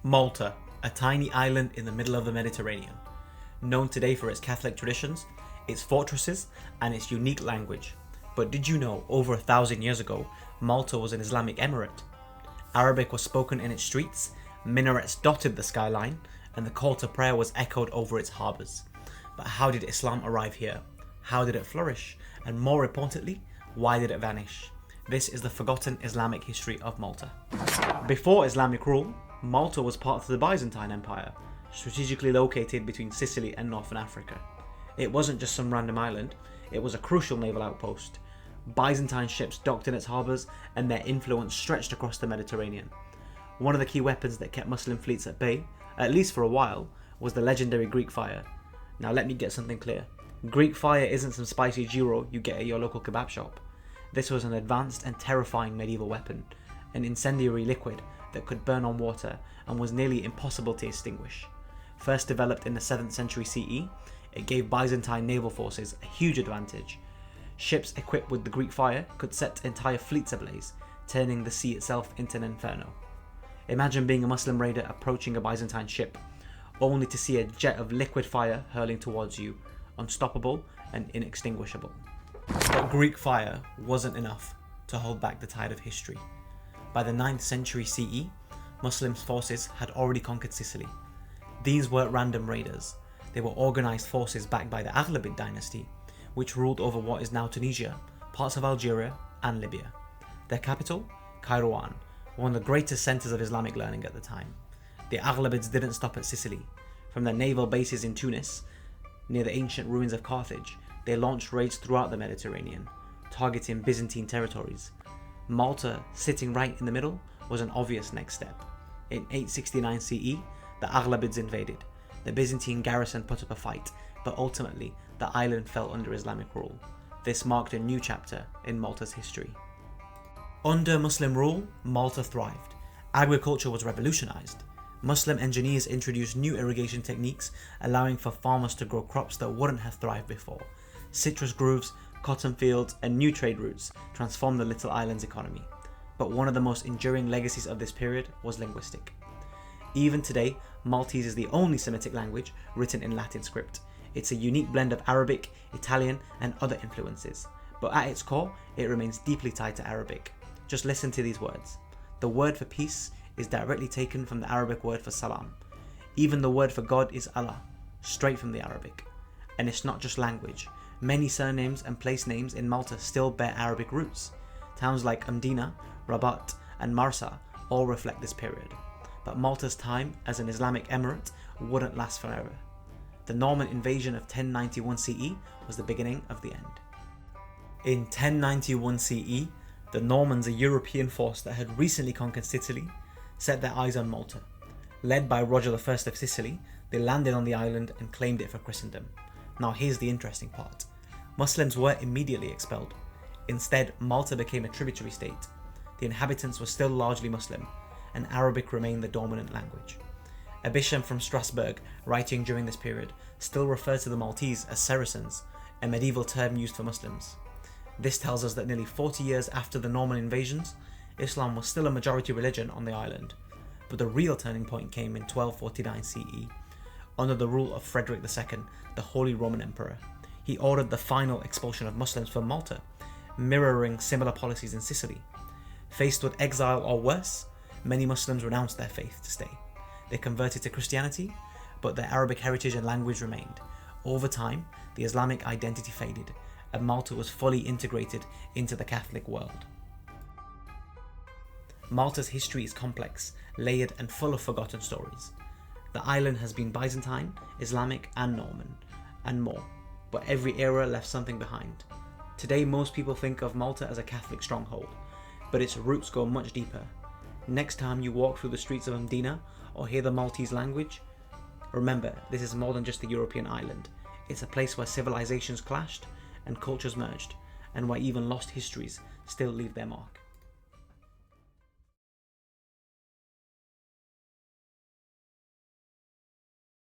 Malta, a tiny island in the middle of the Mediterranean, known today for its Catholic traditions, its fortresses, and its unique language. But did you know, over 1,000 years ago, Malta was an Islamic emirate? Arabic was spoken in its streets, minarets dotted the skyline, and the call to prayer was echoed over its harbours. But how did Islam arrive here? How did it flourish? And more importantly, why did it vanish? This is the forgotten Islamic history of Malta. Before Islamic rule, Malta was part of the Byzantine Empire, strategically located between Sicily and northern Africa. It wasn't just some random island, it was a crucial naval outpost. Byzantine ships docked in its harbours, and their influence stretched across the Mediterranean. One of the key weapons that kept Muslim fleets at bay, at least for a while, was the legendary Greek fire. Now let me get something clear. Greek fire isn't some spicy gyro you get at your local kebab shop. This was an advanced and terrifying medieval weapon, an incendiary liquid that could burn on water and was nearly impossible to extinguish. First developed in the 7th century CE, it gave Byzantine naval forces a huge advantage. Ships equipped with the Greek fire could set entire fleets ablaze, turning the sea itself into an inferno. Imagine being a Muslim raider approaching a Byzantine ship, only to see a jet of liquid fire hurling towards you, unstoppable and inextinguishable. But Greek fire wasn't enough to hold back the tide of history. By the 9th century CE, Muslim forces had already conquered Sicily. These weren't random raiders, they were organised forces backed by the Aghlabid dynasty, which ruled over what is now Tunisia, parts of Algeria and Libya. Their capital, Kairouan, one of the greatest centres of Islamic learning at the time. The Aghlabids didn't stop at Sicily. From their naval bases in Tunis, near the ancient ruins of Carthage, they launched raids throughout the Mediterranean, targeting Byzantine territories. Malta, sitting right in the middle, was an obvious next step. In 869 CE, the Aghlabids invaded. The Byzantine garrison put up a fight, but ultimately, the island fell under Islamic rule. This marked a new chapter in Malta's history. Under Muslim rule, Malta thrived. Agriculture was revolutionized. Muslim engineers introduced new irrigation techniques, allowing for farmers to grow crops that wouldn't have thrived before. Citrus groves, cotton fields, and new trade routes transformed the little island's economy. But one of the most enduring legacies of this period was linguistic. Even today, Maltese is the only Semitic language written in Latin script. It's a unique blend of Arabic, Italian, and other influences. But at its core, it remains deeply tied to Arabic. Just listen to these words. The word for peace is directly taken from the Arabic word for salam. Even the word for God is Allah, straight from the Arabic. And it's not just language. Many surnames and place names in Malta still bear Arabic roots. Towns like Mdina, Rabat, and Marsa all reflect this period. But Malta's time as an Islamic emirate wouldn't last forever. The Norman invasion of 1091 CE was the beginning of the end. In 1091 CE, the Normans, a European force that had recently conquered Sicily, set their eyes on Malta. Led by Roger I of Sicily, they landed on the island and claimed it for Christendom. Now here's the interesting part. Muslims weren't immediately expelled. Instead, Malta became a tributary state. The inhabitants were still largely Muslim, and Arabic remained the dominant language. A bishop from Strasbourg, writing during this period, still referred to the Maltese as Saracens, a medieval term used for Muslims. This tells us that nearly 40 years after the Norman invasions, Islam was still a majority religion on the island. But the real turning point came in 1249 CE, under the rule of Frederick II, the Holy Roman Emperor. He ordered the final expulsion of Muslims from Malta, mirroring similar policies in Sicily. Faced with exile or worse, many Muslims renounced their faith to stay. They converted to Christianity, but their Arabic heritage and language remained. Over time, the Islamic identity faded, and Malta was fully integrated into the Catholic world. Malta's history is complex, layered, and full of forgotten stories. The island has been Byzantine, Islamic, and Norman, and more, but every era left something behind. Today, most people think of Malta as a Catholic stronghold, but its roots go much deeper. Next time you walk through the streets of Mdina or hear the Maltese language, remember, this is more than just a European island. It's a place where civilizations clashed and cultures merged, and where even lost histories still leave their mark.